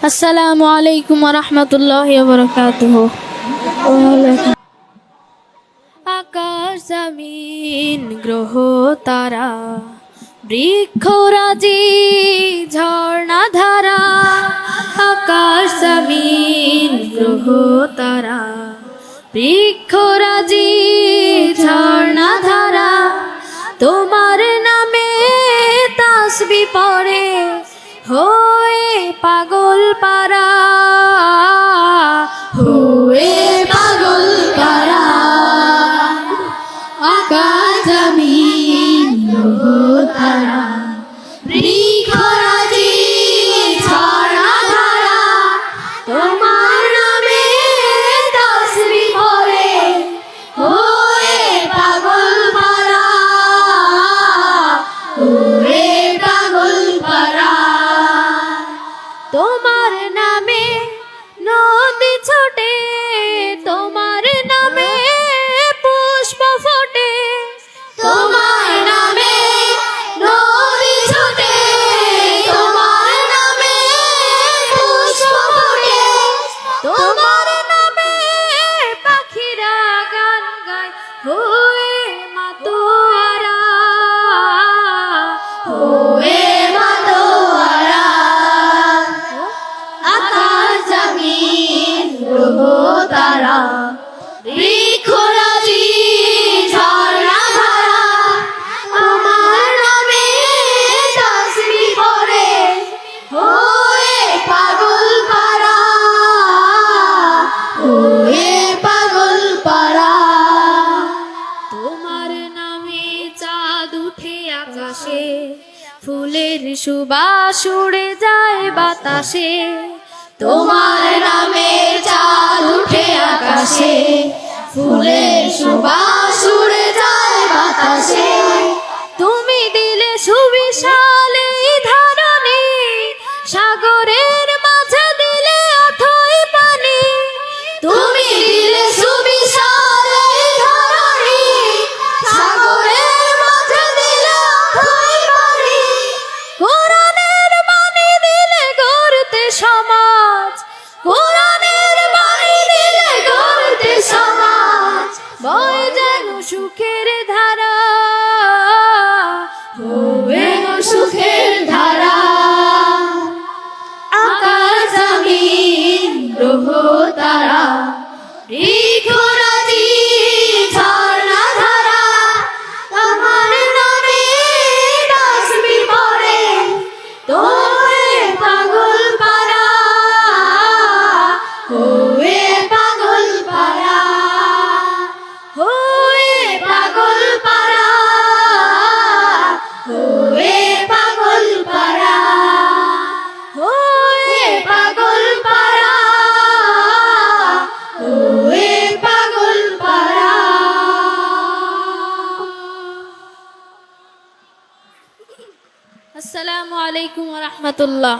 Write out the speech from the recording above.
আসসালামু আলাইকুম ওয়া রাহমাতুল্লাহি ওয়া বারাকাতুহু। আকাশ জমিন গ্রহ তারা বৃক্ষরাজি ঝর্ণা ধারা, আকাশ জমিন গ্রহ তারা বৃক্ষরাজি ঝর্ণা ধারা, তোমার নামে তাসবিহ পড়ে হয়ে পাগল পারা, হয়ে পাগল পারা। আকাশ জমিন গ্রহ তারা বৃক্ষরাজি ঝর্ণা ধারা, তোমার নামে তাসবিহ পড়ে হয়ে পাগল পারা, হয়ে পাগল পারা। তোমার নামে নদী ছোটে, তোমার নামে পুষ্প ফোটে, তোমার নামে নদী ছোটে, তোমার নামে পুষ্প ফোটে, তোমার নামে পাখিরা গান গায় হয়ে মাতোয়ারা, হয়ে মাতোয়ারা। আকাশ জমিন গ্রহ তারা বৃক্ষরাজি ঝর্ণা ধারা, তোমার নামে তাসবিহ পড়ে হয়ে পাগল পারা, হয়ে পাগল পারা। তোমার নামে চাঁদ উঠে আকাশে, ফুলের সুবাস উড়ে যায় বাতাসে, তোমার নামে চাঁদ উঠে আকাশে, ফুলের সুবাস উড়ে যায় বাতাসে। তুমি দিলে সুবিশাল এই ধরণী, সাগরের মাঝে দিলে অথই পানি, তুমি দিলে সুবিশাল এই ধরণী, সাগরের মাঝে দিলে অথই পানি। কোরআনের বাণী দিলে গড়তে সমাজ, কোরআনের বাণী দিলে গড়তে সমাজ, বয় যেন সুখের ধারা, বয়ে সুখের ধারা। আকাশ জমিন গ্রহ তারা বৃক্ষরাজি ঝর্ণা ধারা, তোমার নামে তাসবিহ পড়ে হয়ে পাগল পারা, হয়ে পাগল পারা, হয়ে পাগল পারা, হয়ে পাগল পারা, হয়ে পাগল পারা, হয়ে পাগল পারা। আসসালামু আলাইকুম ওয়া রাহমাতুল্লাহ।